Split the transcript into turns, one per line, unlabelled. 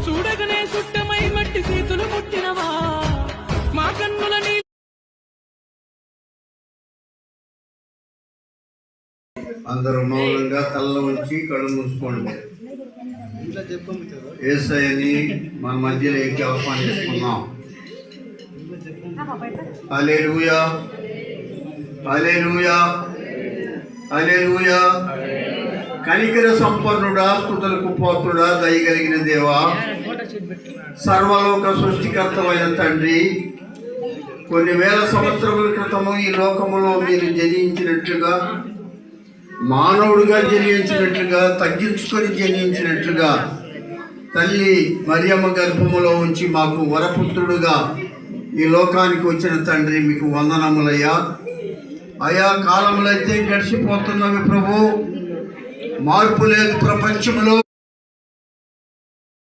చూడగనే సుట్టమై మట్టి చేతులు ముట్టినవా మా కన్నుల నీ
అందరూ మౌనంగా తల్ల ఉంచి కళ్ళు మూసుకోండి. యేసయ్యని మన మధ్యలోకి ఆహ్వానిస్తున్నాం. హల్లెలూయా, హల్లెలూయా, హల్లెలూయా. కనికర సంపన్నుడా, స్తుతులకు పాత్రుడా, దయగలిగిన దేవా, సర్వలోక సృష్టికర్తమైన తండ్రి, కొన్ని వేల సంవత్సరముల క్రితము ఈ లోకములో మీరు జనించినట్లుగా, మానవుడిగా జనించినట్లుగా, తగ్గించుకొని జనించినట్లుగా తల్లి మరియమ్మ గర్భములో ఉంచి మాకు వరపుత్రుడుగా ఈ లోకానికి వచ్చిన తండ్రి, మీకు వందనములయ్యా. ఆయా కాలములైతే గడిచిపోతున్నవి ప్రభు, మార్పు లేదు ప్రపంచంలో.